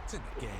It's in the game.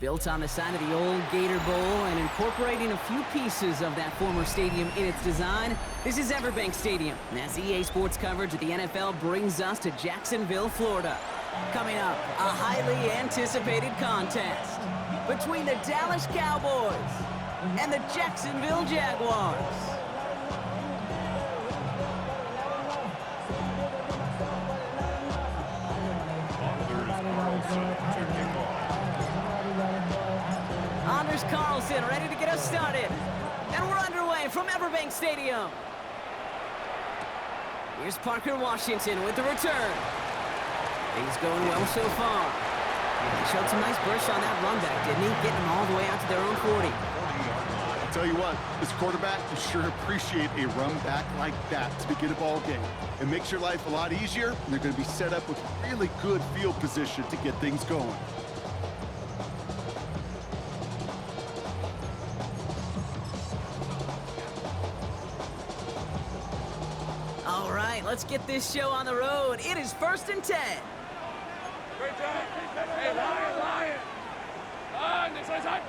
Built on the side of the old Gator Bowl and incorporating a few pieces of that former stadium in its design, this is Everbank Stadium, as EA Sports coverage of the NFL brings us to Jacksonville, Florida. Coming up, a highly anticipated contest between the Dallas Cowboys and the Jacksonville Jaguars. Anders Carlson ready to get us started. And we're underway from Everbank Stadium. Here's Parker Washington with the return. He's going well so far. He showed some nice bursts on that run back, didn't he? Getting them all the way out to their own 40. I'll tell you what, this quarterback will sure appreciate a run back like that to begin a ball game. It makes your life a lot easier, and they're going to be set up with really good field position to get things going. All right, let's get this show on the road. It is 1st and 10. Great job. Hey, Lion. Next one's hot.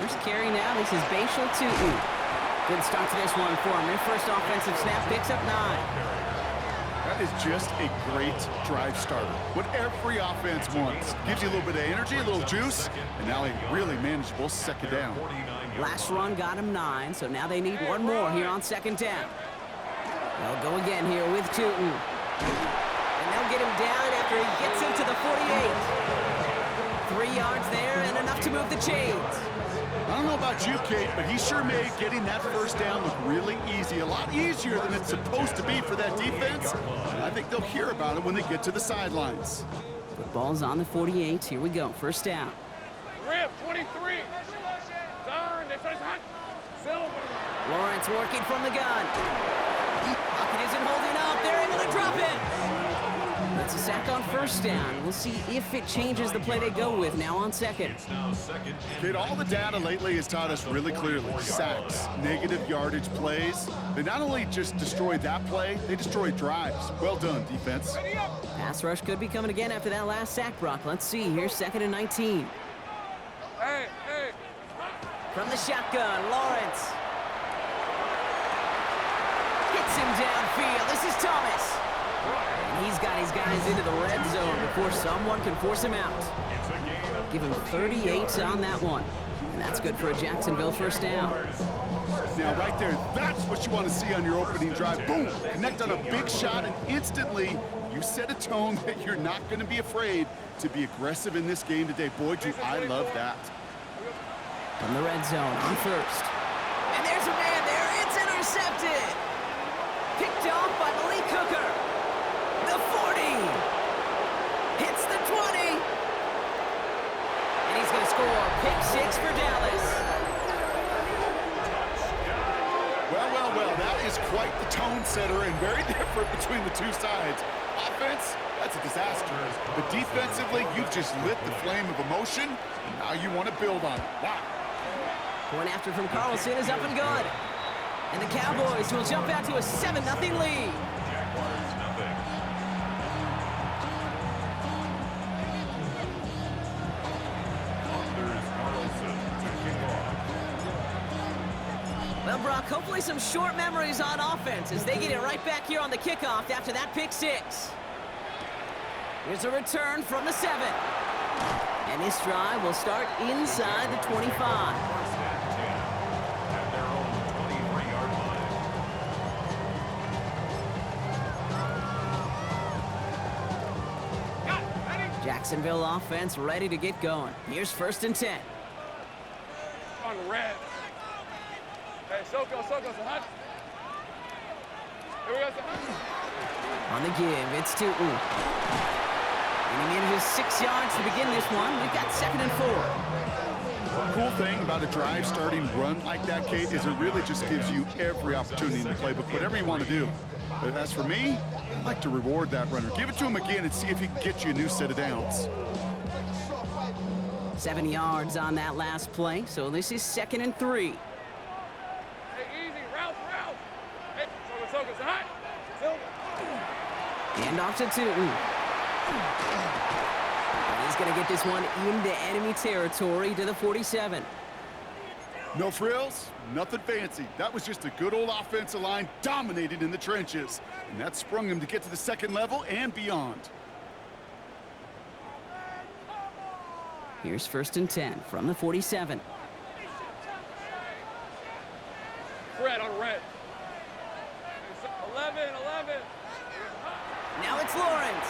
First carry now. This is Bashal Tootin. Good start to this one for him. Their first offensive snap picks up 9. That is just a great drive starter. What every offense wants. Gives you a little bit of energy, a little juice, and now a really manageable second down. Last run got him 9, so now they need one more here on 2nd down. They'll go again here with Tootin. And they'll get him down after he gets into the 48. 3 yards there and enough to move the chains. I don't know about you, Kate, but he sure made getting that first down look really easy. A lot easier than it's supposed to be for that defense. And I think they'll hear about it when they get to the sidelines. Football's on the 48. Here we go. First down. Rip, 23. Turn. Next one's hot. Silver. Lawrence working from the gun. Pocket isn't holding up. They're able to drop it. That's a sack on first down. We'll see if it changes the play they go with now on 2nd. Kate, all the data lately has taught us really clearly. Sacks, negative yardage plays. They not only just destroyed that play, they destroyed drives. Well done, defense. Pass rush could be coming again after that last sack, Brock. Let's see. Here's 2nd and 19. Hey. From the shotgun, Lawrence. Hits him downfield. This is Thomas. And he's got his guys into the red zone before someone can force him out. Give him 38 on that one. And that's good for a Jacksonville first down. Now, right there, that's what you want to see on your opening drive. Boom! Connect on a big shot, and instantly, you set a tone that you're not going to be afraid to be aggressive in this game today. Boy, do I love that. From the red zone on first. And there's a man there. It's intercepted. Picked off by Malik Hooker. The 40. Hits the 20. And he's going to score pick 6 for Dallas. Well, that is quite the tone setter and very different between the two sides. Offense, that's a disaster. But defensively, you've just lit the flame of emotion, and now you want to build on it. Wow. Point after from Carlson is up and good. And the Cowboys will jump out to a 7-0 lead. Well, Brock, hopefully some short memories on offense as they get it right back here on the kickoff after that pick 6. Here's a return from the 7. And this drive will start inside the 25. Jacksonville offense ready to get going. Here's 1st and 10. On the red. Hey, Soko, Sahad. Here we go, Sahad. On the give, it's to And he manages 6 yards to begin this one. We've got 2nd and 4. The cool thing about a drive starting run like that, Kate, is it really just gives you every opportunity in the playbook, whatever you want to do. But as for me, I'd like to reward that runner. Give it to him again and see if he can get you a new set of downs. 7 yards on that last play, so this is 2nd and 3. Hey, easy, Ralph. Hey, Soko, Sahad. Silver. And off to 2. And he's going to get this one into enemy territory to the 47. No frills, nothing fancy. That was just a good old offensive line dominated in the trenches. And that sprung him to get to the 2nd level and beyond. Here's 1st and 10 from the 47. Fred on red. 11. Now it's Lawrence.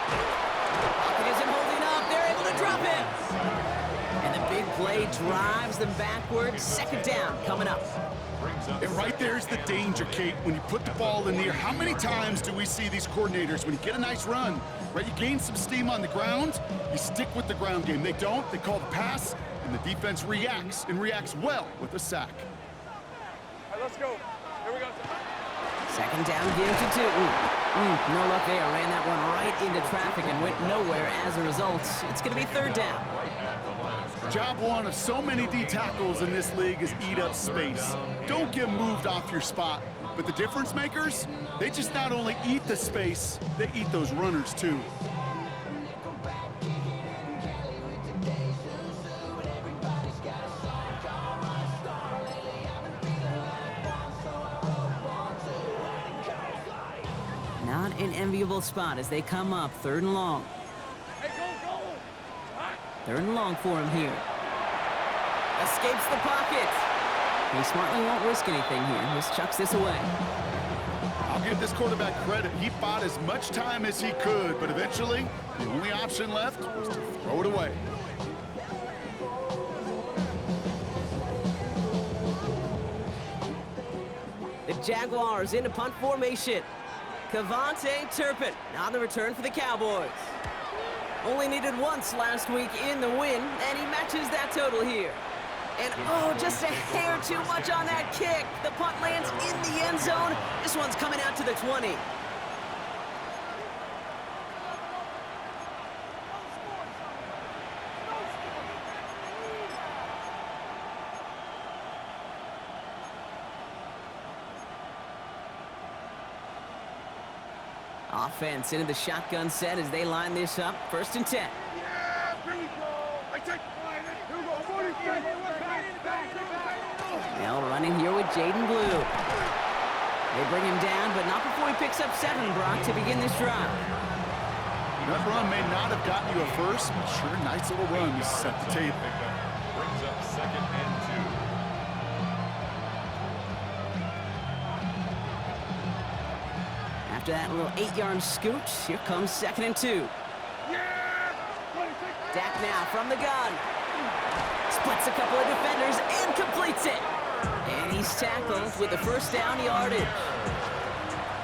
Pocket isn't holding up. They're able to drop it. And the big play drives them backwards. 2nd down coming up. And right there's the danger, Kate. When you put the ball in the air, how many times do we see these coordinators, when you get a nice run, right, you gain some steam on the ground, you stick with the ground game. They don't, they call the pass, and the defense reacts, and reacts well with a sack. All right, let's go. Here we go. 2nd down, give to 2. No luck there. Ran that one right into traffic and went nowhere as a result. It's going to be 3rd down. Job one of so many D tackles in this league is eat up space. Don't get moved off your spot. But the difference makers, they just not only eat the space, they eat those runners too. Not an enviable spot as they come up 3rd and long. Hey, go. All right. 3rd and long for him here. Escapes the pocket. He smartly won't risk anything here. Just chucks this away. I'll give this quarterback credit. He bought as much time as he could, but eventually, the only option left was to throw it away. The Jaguars into punt formation. Kavontae Turpin on the return for the Cowboys. Only needed once last week in the win, and he matches that total here. And oh, just a hair too much on that kick. The punt lands in the end zone. This one's coming out to the 20. Offense into the shotgun set as they line this up. 1st and 10. Yeah, here we go. I take here we go. 43. Now running here with Jaden Blue. They bring him down, but not before he picks up 7, Brock, to begin this drive. That run may not have gotten you a first, but sure, nice little run to set the table. Brings up 2nd and 2. After that little 8-yard scoot, here comes 2nd and 2. Dak now from the gun. Splits a couple of defenders and completes it. And he's tackled with the first down yardage.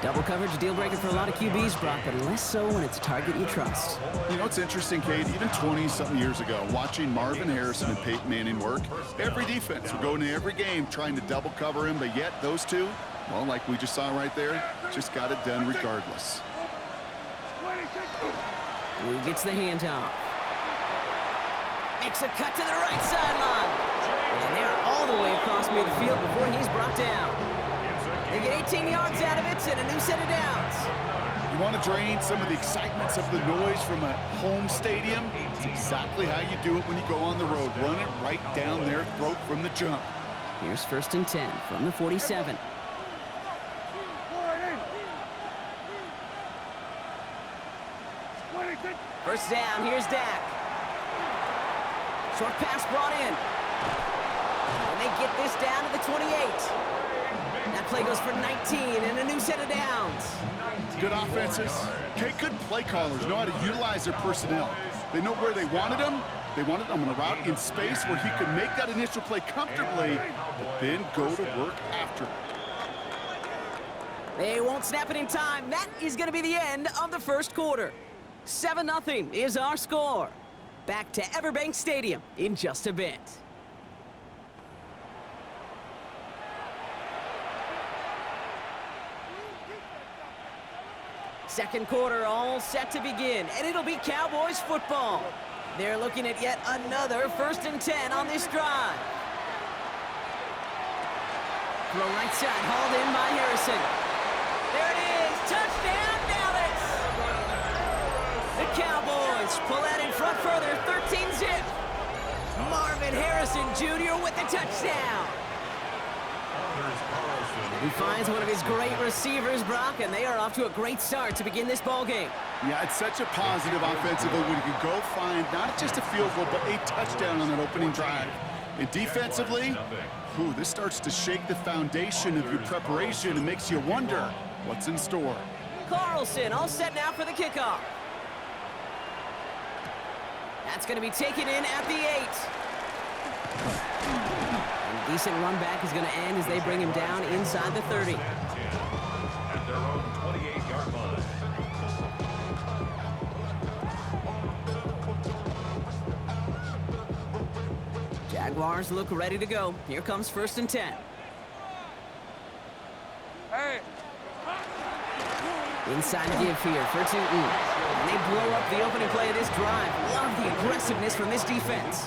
Double coverage, deal breaker for a lot of QBs, Brock, but less so when it's a target you trust. You know, it's interesting, Kate, even 20-something years ago, watching Marvin Harrison and Peyton Manning work, every defense would go into every game trying to double cover him, but yet those two, well, like we just saw right there, just got it done regardless. Who gets the handoff? Makes a cut to the right sideline. And they're all the way across midfield before he's brought down. They get 18 yards out of it and a new set of downs. You want to drain some of the excitements of the noise from a home stadium? It's exactly how you do it when you go on the road. Run it right down their throat from the jump. Here's 1st and 10 from the 47. First down, here's Dak. Short pass brought in. And they get this down to the 28. That play goes for 19 and a new set of downs. Good offenses. Okay, good play callers know how to utilize their personnel. They know where they wanted them. They wanted them on a route in space where he could make that initial play comfortably, but then go to work after. They won't snap it in time. That is going to be the end of the first quarter. 7-0 is our score. Back to Everbank Stadium in just a bit. Second quarter all set to begin, and it'll be Cowboys football. They're looking at yet another 1st and 10 on this drive. Throw right side, hauled in by Harrison. There it is, touchdown Dallas! The Cowboys pull that in front further, 13-zip. Marvin Harrison Jr. with the touchdown. He finds one of his great receivers, Brock, and they are off to a great start to begin this ball game. Yeah, it's such a positive offensively when you can go find not just a field goal, but a touchdown on that opening drive. And defensively, this starts to shake the foundation of your preparation and makes you wonder what's in store. Carlson all set now for the kickoff. That's going to be taken in at the 8. Decent run back is going to end as they bring him down inside the 30. At their own 28-yard line. Jaguars look ready to go. Here comes 1st and 10. Hey. Inside give here for Tootin. And they blow up the opening play of this drive. Love the aggressiveness from this defense.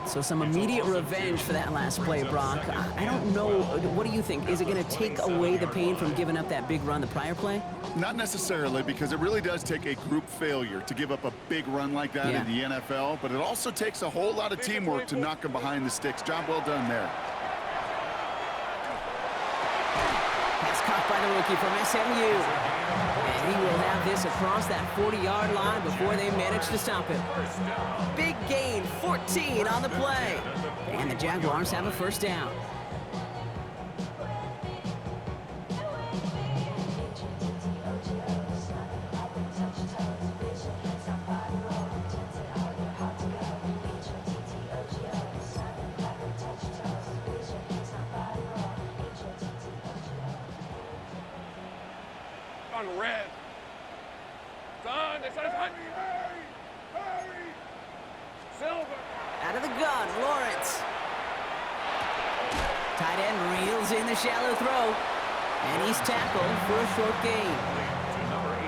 So some immediate revenge for that last play, Brock. I don't know. What do you think? Is it going to take away the pain from giving up that big run the prior play? Not necessarily, because it really does take a group failure to give up a big run like that in the NFL, but it also takes a whole lot of teamwork to knock them behind the sticks. Job well done there. Pass caught by the rookie from SMU. And he will have this across that 40-yard line before they manage to stop him. Big gain, 14 on the play. And the Jaguars have a first down. On red. Son, it says hurry, hurry. Silver. Out of the gun, Lawrence. Tight end reels in the shallow throw. And he's tackled for a short gain.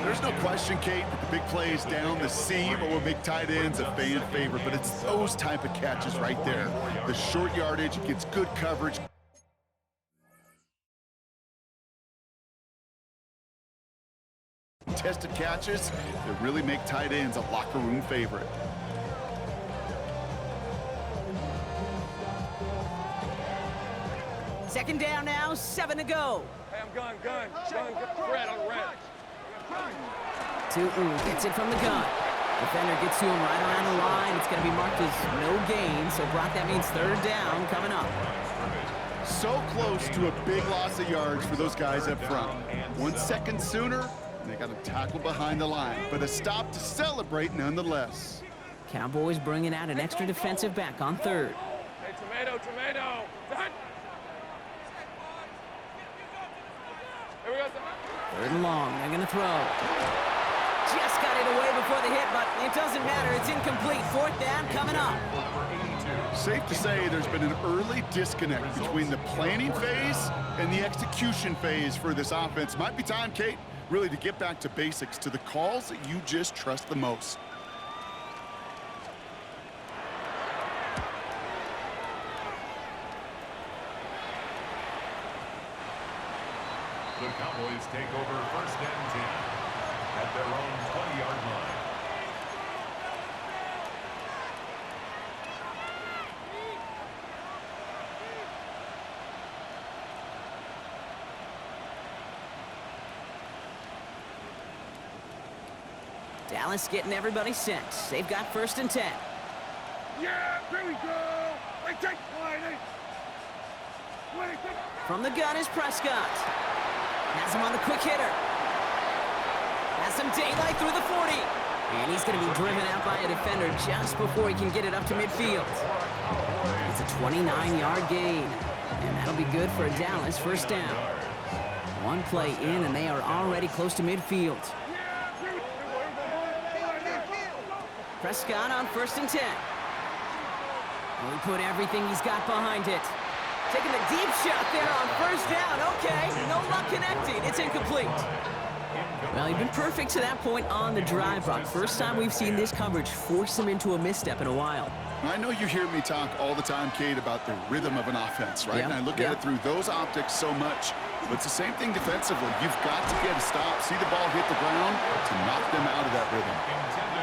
There's no question, Kate, that the big plays down the seam or big tight ends a fan favorite, but it's those type of catches right there. The short yardage, it gets good coverage. Tested catches that really make tight ends a locker room favorite. Second down now, 7 to go. Hey, I'm gun. Red on red. Tootin gets it from the gun. Defender gets to him right around the line. It's going to be marked as no gain. So, Brock, that means third down coming up. So close to a big loss of yards for those guys up front. 1 second sooner, and they got a tackle behind the line, but a stop to celebrate nonetheless. Cowboys bringing out an extra defensive back on third. Hey, tomato. Done. Here we go. Third and long. They're going to throw. Just got it away before the hit, but it doesn't matter. It's incomplete. Fourth down coming up. Safe to say there's been an early disconnect between the planning phase and the execution phase for this offense. Might be time, Kate, really to get back to basics, to the calls that you just trust the most. The Cowboys take over first and 10 at their own 20-yard line. Dallas getting everybody set. They've got first and 10. Yeah, here we go. I take line. From the gun is Prescott. Has him on the quick hitter. Has some daylight through the 40. And he's going to be driven out by a defender just before he can get it up to midfield. It's a 29-yard gain. And that'll be good for a Dallas first down. One play in, and they are already close to midfield. Prescott on first and 10. Well, he put everything he's got behind it. Taking a deep shot there on first down. Okay, no luck connecting. It's incomplete. Well, he's been perfect to that point on the drive, Brock. First time we've seen this coverage force him into a misstep in a while. I know you hear me talk all the time, Kate, about the rhythm of an offense, right? And I look at it through those optics so much. But it's the same thing defensively. You've got to get a stop, see the ball hit the ground to knock them out of that rhythm.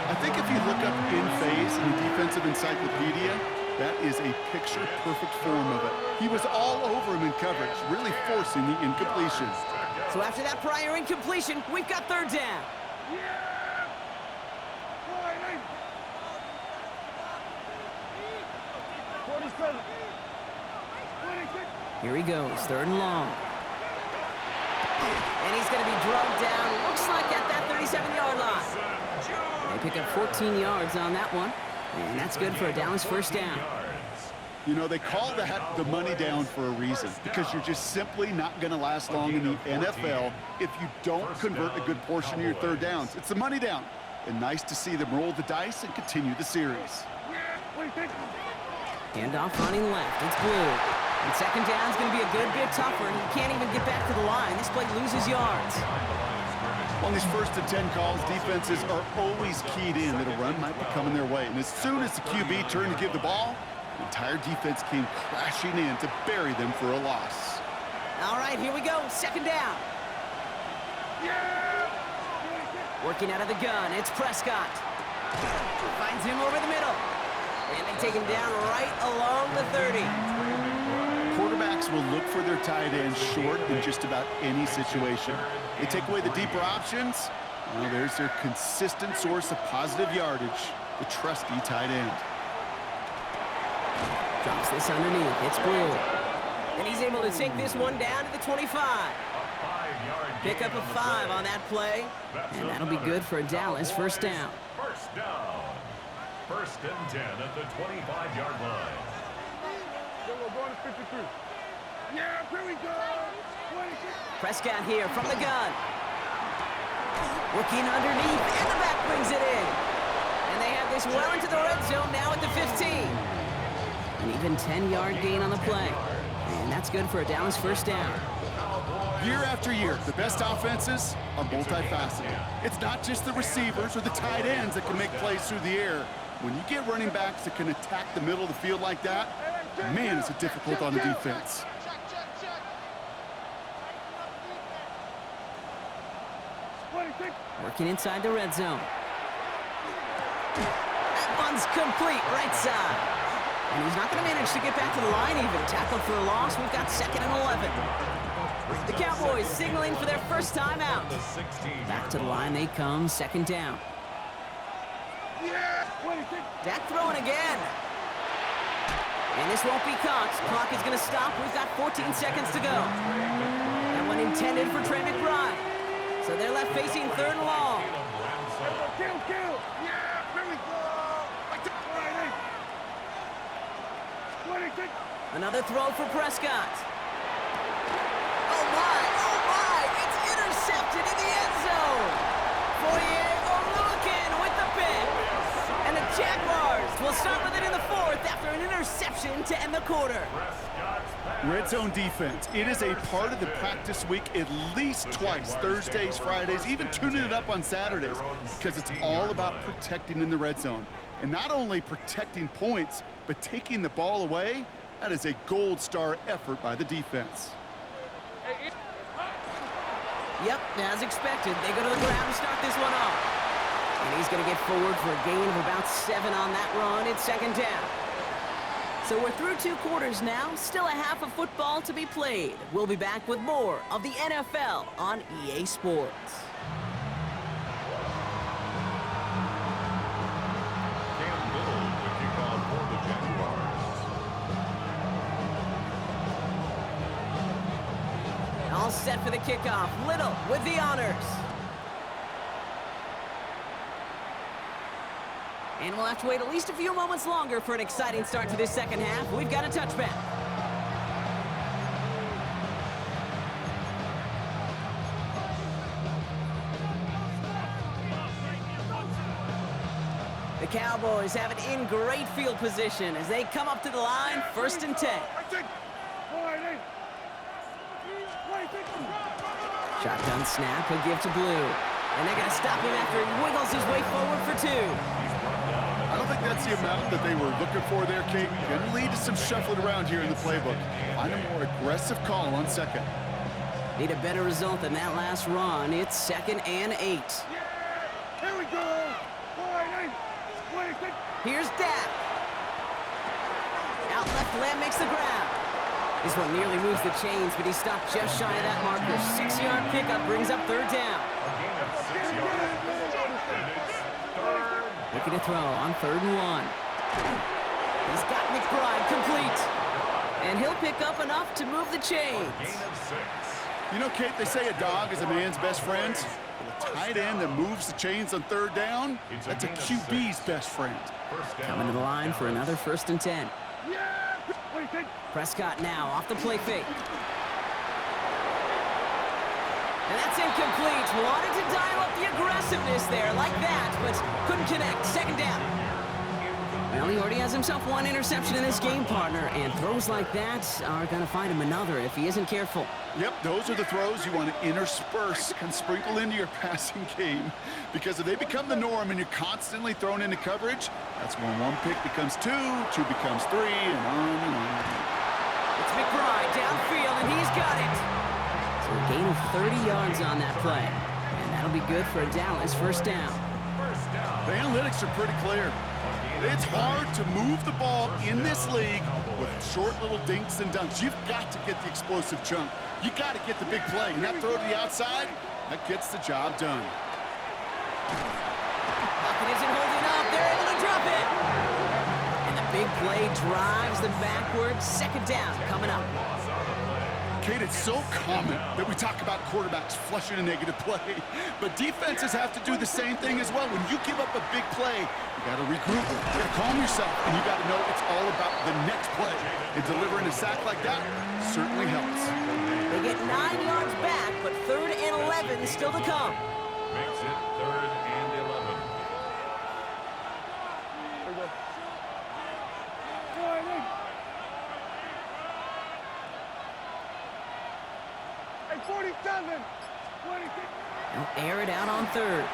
I think if you look up in phase in the defensive encyclopedia, that is a picture-perfect form of it. He was all over him in coverage, really forcing the incompletion. So after that prior incompletion, we've got third down. Here he goes, third and long. And he's going to be drugged down, looks like at that 37-yard line. They pick up 14 yards on that one, and that's good for a Dallas first down. You know, they call that the money down for a reason, because you're just simply not going to last long in the NFL if you don't convert a good portion of your third downs. It's the money down, and nice to see them roll the dice and continue the series. Handoff running left, it's Blue. And second down is going to be a good bit tougher, and he can't even get back to the line. This play loses yards. On these first and 10 calls, defenses are always keyed in that a run might be coming their way. And as soon as the QB turned to give the ball, the entire defense came crashing in to bury them for a loss. All right, here we go. Second down. Working out of the gun, it's Prescott. Finds him over the middle. And they take him down right along the 30. Quarterbacks will look for their tight ends short in just about any situation. They take away the deeper options. Well, there's their consistent source of positive yardage, the trusty tight end. Drops this underneath. It's Blue. And he's able to take this one down to the 25. Pick up a 5 on that play. And that'll be good for a Dallas first down. First down. First and 10 at the 25-yard line. Yeah, here we go. Prescott here from the gun. Working underneath, and the back brings it in. And they have this well into the red zone now at the 15. An even 10-yard gain on the play. And that's good for a Dallas first down. Year after year, the best offenses are multifaceted. It's not just the receivers or the tight ends that can make plays through the air. When you get running backs that can attack the middle of the field like that, man, is it difficult on the defense. Working inside the red zone. That one's complete, right side. And he's not going to manage to get back to the line even. Tackled for a loss. We've got second and 11. The Cowboys signaling for their first time out. Back to the line they come, second down. Dak throwing again. And this won't be Cox. Clock is going to stop. We've got 14 seconds to go. That one intended for Trey McBride. So they're left facing third and long. Kill! Yeah, here we go! I took Friday! 26! Another throw for Prescott. Oh my! It's intercepted in the end zone. Fourier Oluwakin with the pick. And the Jaguars will start with it in the fourth after an interception to end the quarter. Red zone defense. It is a part of the practice week at least twice, Thursdays, Fridays, even tuning it up on Saturdays, because it's all about protecting in the red zone. And not only protecting points, but taking the ball away. That is a gold star effort by the defense. Yep, as expected, they go to the ground to start this one off. And he's going to get forward for a gain of about 7 on that run. It's second down. So we're through 2 quarters now. Still a half of football to be played. We'll be back with more of the NFL on EA Sports. Cam Little to kick off for the Jaguars. All set for the kickoff. Little with the honors. And we'll have to wait at least a few moments longer for an exciting start to this second half. We've got a touchback. The Cowboys have it in great field position as they come up to the line, 1st and 10. Shotgun snap, he'll give to Blue. And they're going to stop him after he wiggles his way forward for 2. I don't think that's the amount that they were looking for there, Kate. Going to lead to some shuffling around here in the playbook. Find a more aggressive call on second. Need a better result than that last run. It's 2nd and 8. Yeah! Here we go! Here's Dak. Out left, Lamb makes the grab. This one nearly moves the chains, but he stopped just shy of that marker. 6-yard pickup brings up 3rd down. Looking to throw on 3rd and 1. He's got McBride complete. And he'll pick up enough to move the chains. You know, Kate, they say a dog is a man's best friend. A tight end that moves the chains on 3rd down, that's a QB's best friend. Coming to the line for another 1st and 10. Prescott now off the play fake. And that's incomplete. Wanted to dial up the aggressiveness there like that, but couldn't connect. 2nd down. Well, he already has himself 1 interception in this game, partner, and throws like that are going to find him another if he isn't careful. Yep, those are the throws you want to intersperse and sprinkle into your passing game, because if they become the norm and you're constantly thrown into coverage, that's when 1 pick becomes 2, 2 becomes 3, and on and on. It's McBride downfield, and he's got it. So a gain of 30 yards on that play, and that'll be good for a Dallas 1st down. The analytics are pretty clear. It's hard to move the ball in this league with short little dinks and dunks. You've got to get the explosive chunk. You got to get the big play. And that throw to the outside, that gets the job done. Pocket isn't holding up. They're able to drop it. And the big play drives them backwards. 2nd down coming up. Kate, it's so common that we talk about quarterbacks flushing a negative play, but defenses have to do the same thing as well. When you give up a big play, you got to regroup, you got to calm yourself, and you got to know it's all about the next play. And delivering a sack like that certainly helps. They get 9 yards back, but 3rd and 11 still to come. Makes it 3rd and 11. Hey, 47! 26! They'll air it out on 3rd.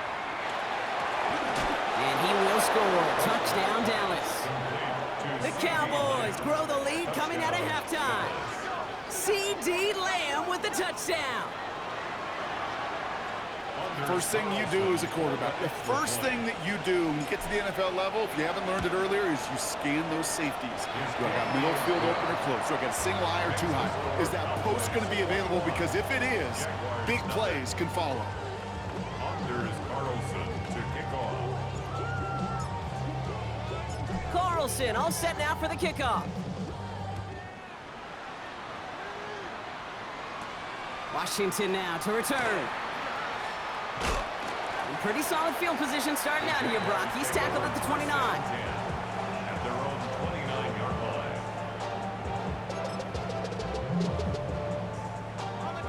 And he will score. Touchdown, Dallas. The Cowboys grow the lead coming out of halftime. C.D. Lamb with the touchdown. First thing you do as a quarterback, the first thing that you do when you get to the NFL level, if you haven't learned it earlier, is you scan those safeties. Do I got middle field open or close? Do I got a single high or 2 high? Is that post going to be available? Because if it is, big plays can follow. Under is Carlson to kick off. Carlson all set now for the kickoff. Washington now to return. Pretty solid field position starting out here, Brock. He's tackled at the 29. At their own 29-yard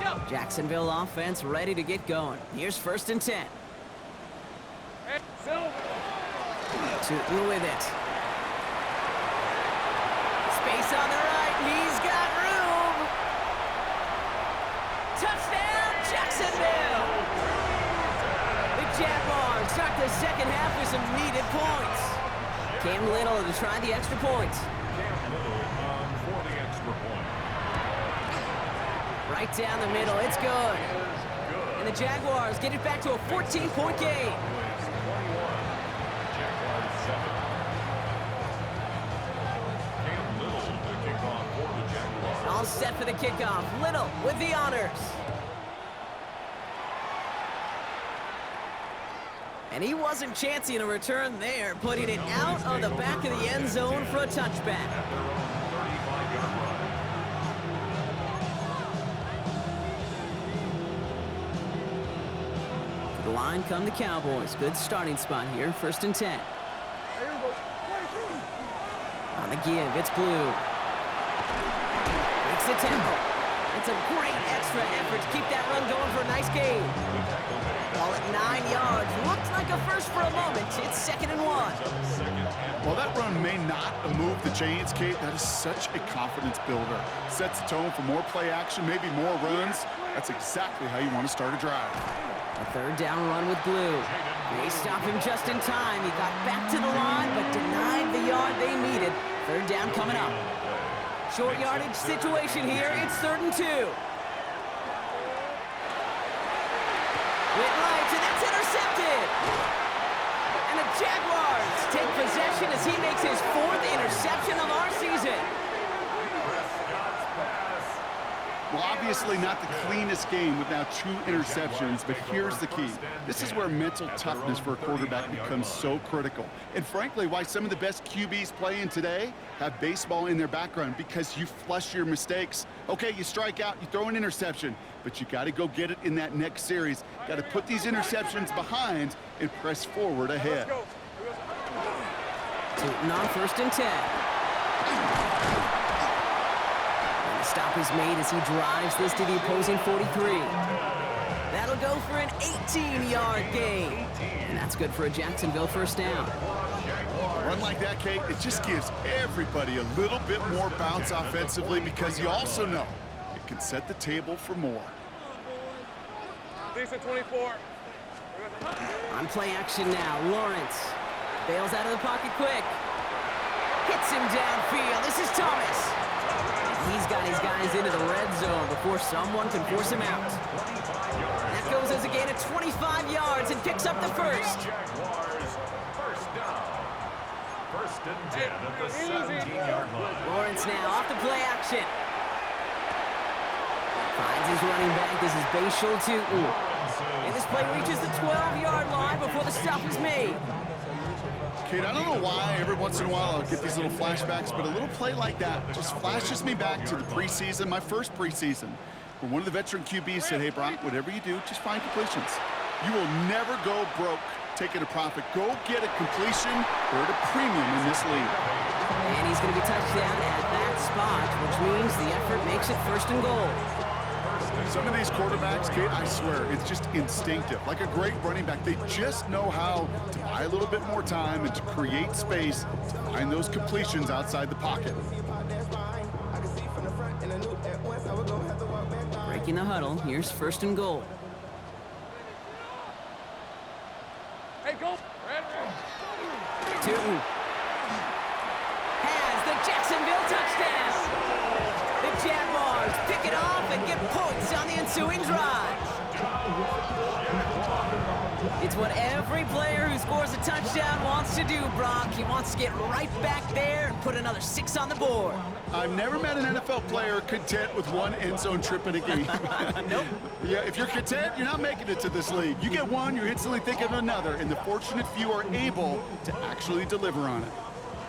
line. Jacksonville offense ready to get going. Here's 1st and 10. Tootin with it. Space on the right. He's got room. Touchdown, Jacksonville. The Jaguars start the second half with some needed points. Cam Little to try the extra point. Cam Little for the extra point. Right down the middle. It's good. And the Jaguars get it back to a 14-point game. Jaguars 7. Cam Little to kick off for the Jaguars. All set for the kickoff. Little with the honors. And he wasn't chancing a return there, putting it out of the back of the end zone for a touchback. At their own 35-yard line. To the line come the Cowboys. Good starting spot here. 1st and 10. On the give, it's Blue. Breaks the tempo. It's a great extra effort to keep that run going for a nice gain. Ball at 9 yards. Looked like a first for a moment. It's 2nd and 1. While that run may not have moved the chains, Kate, that is such a confidence builder. Sets the tone for more play action, maybe more runs. That's exactly how you want to start a drive. A 3rd down run with Blue. They stop him just in time. He got back to the line, but denied the yard they needed. 3rd down coming up. Short yardage situation here. It's 3rd and 2. Went right, and that's intercepted. And the Jaguars take possession as he makes his 4th interception of our season. Well, obviously not the cleanest game with now 2 interceptions, but here's the key. This is where mental toughness for a quarterback becomes so critical. And frankly, why some of the best QBs playing today have baseball in their background, because you flush your mistakes. Okay, you strike out, you throw an interception, but you got to go get it in that next series. Got to put these interceptions behind and press forward ahead. Tootin on 1st and 10. Stop is made as he drives this to the opposing 43. That'll go for an 18-yard gain. And that's good for a Jacksonville 1st down. A run like that, Kate, it just gives everybody a little bit more bounce offensively, because you also know it can set the table for more. Decent 24. On play action now, Lawrence bails out of the pocket quick. Hits him downfield. This is Thomas. He's got his guys into the red zone before someone can force him out. That goes as a gain of 25 yards and picks up the 1st. Jaguars 1st down. 1st and 10 at the 17-yard line. Lawrence now off the play action. Finds his running back. This is Bashal Tootin. And this play reaches the 12-yard line before the stop is made. Kate, I don't know why every once in a while I'll get these little flashbacks, but a little play like that just flashes me back to the preseason, my first preseason, where one of the veteran QBs said, hey, Brock, whatever you do, just find completions. You will never go broke taking a profit. Go get a completion. We're at a premium in this league. And he's going to be touchdown at that spot, which means the effort makes it 1st and goal. Some of these quarterbacks, Kate, I swear, it's just instinctive. Like a great running back, they just know how to buy a little bit more time and to create space to find those completions outside the pocket. Breaking the huddle, here's 1st and goal. Hey, go. Tootin has the Jacksonville touchdown. The Jaguars pick it off and get points on the ensuing drive. It's what every player who scores a touchdown wants to do, Brock. He wants to get right back there and put another 6 on the board. I've never met an NFL player content with one end zone trip in a game. Nope. Yeah, if you're content, you're not making it to this league. You get one, you're instantly thinking of another, and the fortunate few are able to actually deliver on it.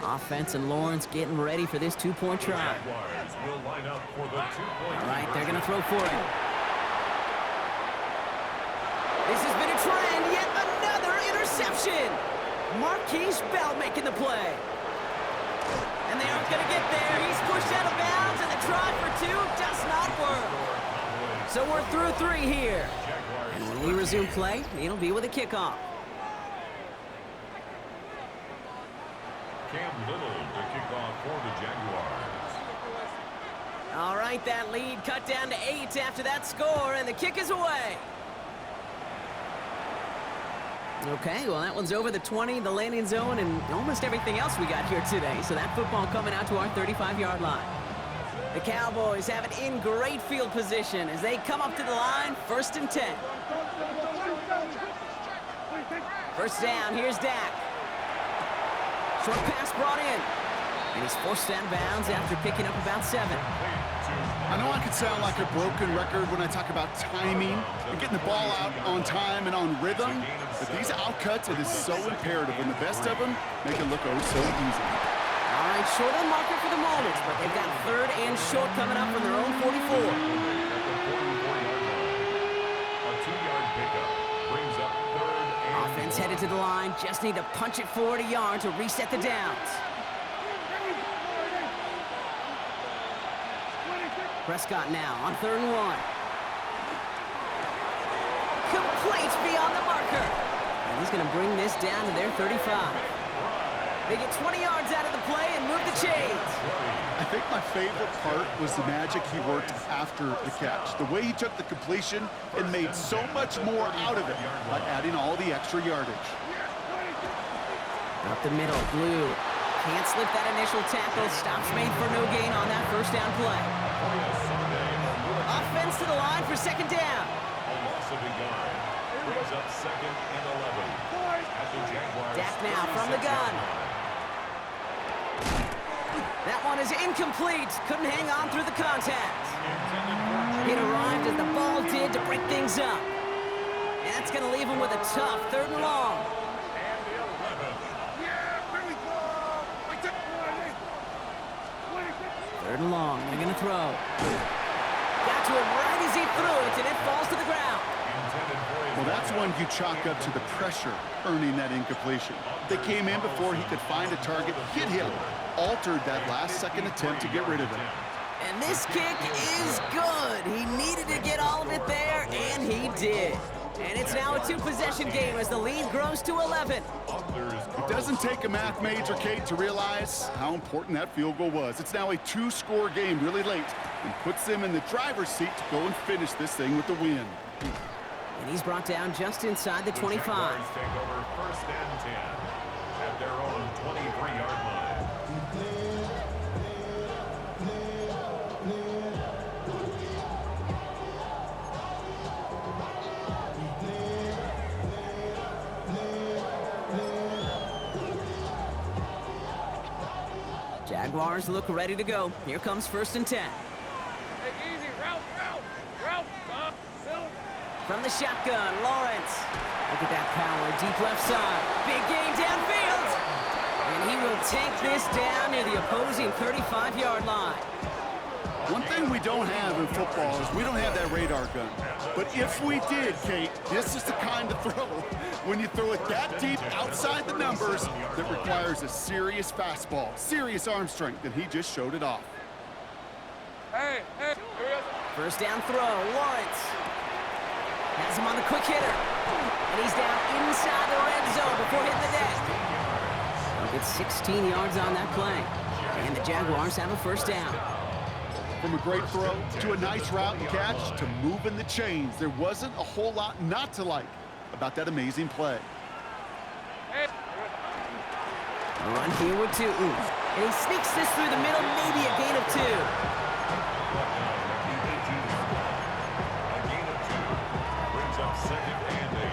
Offense and Lawrence getting ready for this 2-point try. Jaguars will line up for the 2-point. All right, they're going to throw for it. This has been a trend. Yet another interception. Marquise Bell making the play. And they aren't going to get there. He's pushed out of bounds, and the try for two does not work. So we're through 3 here. And when we resume play, it'll be with a kickoff. Cam Little to kick off for the Jaguars. All right, that lead cut down to 8 after that score, and the kick is away. Okay, well, that one's over the 20, the landing zone, and almost everything else we got here today. So that football coming out to our 35-yard line. The Cowboys have it in great field position as they come up to the line, 1st and 10. First down, here's Dak. Short pass brought in. And he's forced out of bounds after picking up about 7. I know I could sound like a broken record when I talk about timing and getting the ball out on time and on rhythm, but these outcuts, it is so imperative, and the best of them make it look oh so easy. All right, short on marker for the moment, but they've got 3rd and short coming up from their own 44. A 2-yard pickup brings up 3rd and Offense headed to the line, just need to punch it forward a yard to reset the downs. Prescott now on 3rd and 1. Complete beyond the marker. And he's going to bring this down to their 35. They get 20 yards out of the play and move the chains. I think my favorite part was the magic he worked after the catch. The way he took the completion and made so much more out of it by adding all the extra yardage. Up the middle, Blue. Can't slip that initial tackle. Stops made for no gain on that 1st down play. Offense to the line for 2nd down. a loss of a yard. Brings up 2nd and 11 at the Jaguars. Dak now from the gun. That one is incomplete. Couldn't hang on through the contact. It arrived as the ball did to break things up. And that's going to leave him with a tough 3rd and long. And the 11. Yeah, here we go. I took 3rd and long. They're going to throw. Got to him right as he threw it, and it falls to the ground. Well, that's one you chalk up to the pressure earning that incompletion. They came in before he could find a target, hit him, altered that last-second attempt to get rid of it. And this kick is good. He needed to get all of it there, and he did. And it's now a 2-possession game as the lead grows to 11. It doesn't take a math major, Kate, to realize how important that field goal was. It's now a 2-score game really late and puts them in the driver's seat to go and finish this thing with the win. And he's brought down just inside the 25. The Jaguars take over 1st and 10 at their own 23-yard line. Jaguars look ready to go. Here comes 1st and 10. Hey, easy. Route. From the shotgun, Lawrence. Look at that power, deep left side. Big gain downfield. And he will take this down near the opposing 35-yard line. One thing we don't have in football is we don't have that radar gun. But if we did, Kate, this is the kind of throw, when you throw it that deep outside the numbers, that requires a serious fastball, serious arm strength, and he just showed it off. Hey, here we go. 1st down throw, Lawrence. Has him on the quick hitter. And he's down inside the red zone before hitting the deck. He'll get 16 yards on that play. And the Jaguars have a 1st down. From a great throw to a nice route and catch to moving the chains, there wasn't a whole lot not to like about that amazing play. Hey. A run here with 2. And he sneaks this through the middle, maybe a gain of 2. Brings up 2nd and 8.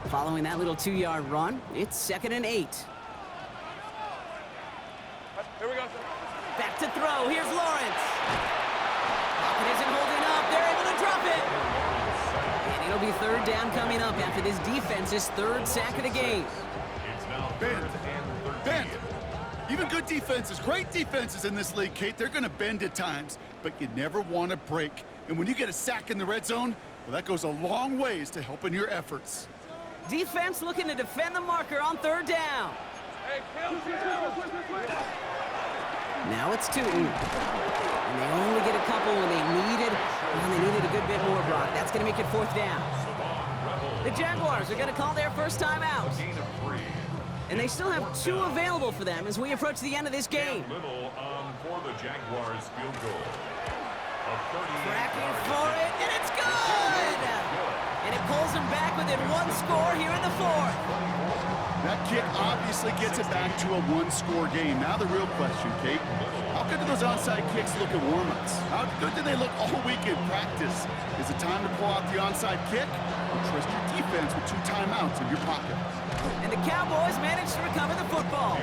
Following that little 2-yard run, it's 2nd and 8. Here we go. Back to throw. Here's Lawrence. Pocket isn't holding up. They're able to drop it. And it'll be 3rd down coming up after this defense's 3rd sack of the game. It's now Ben, 3rd and 13. Ben, Even good defenses, great defenses in this league, Kate, they're going to bend at times, but you never want to break. And when you get a sack in the red zone, well, that goes a long ways to helping your efforts. Defense looking to defend the marker on 3rd down. Now it's Tootin. And they only get a couple when they needed a good bit more, Brock. That's going to make it 4th down. The Jaguars are going to call their first time out. And they still have 2 available for them as we approach the end of this game. Little for the Jaguars field goal. Tracking for it, and it's good! And it pulls them back within 1 score here in the 4th. That kick obviously gets it back to a 1-score game. Now the real question, Kate, how good do those onside kicks look at warm-ups? How good do they look all week in practice? Is it time to pull out the onside kick? Or trust your defense with 2 timeouts in your pocket? And the Cowboys managed to recover the football.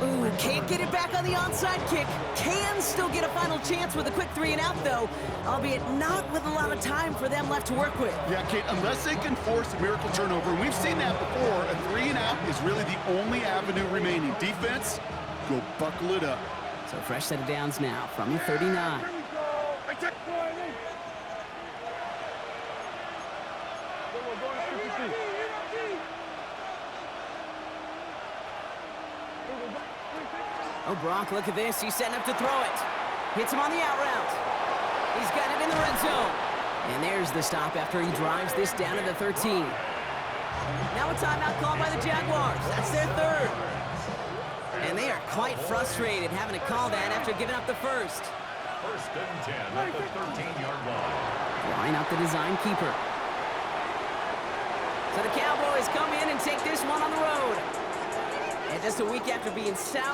Ooh, can't get it back on the onside kick. Can still get a final chance with a quick 3-and-out, though, albeit not with a lot of time for them left to work with. Yeah, Kate, unless they can force a miracle turnover, and we've seen that before, a 3-and-out is really the only avenue remaining. Defense, go buckle it up. So fresh set of downs now from the 39. Oh, Brock, look at this. He's setting up to throw it. Hits him on the out route. He's got it in the red zone. And there's the stop after he drives this down to the 13. Now a timeout called by the Jaguars. That's their 3rd. And they are quite frustrated having to call that after giving up the first. 1st and 10 at the 13-yard line. Line up the design keeper. So the Cowboys come in and take this one on the road. And just a week after being sound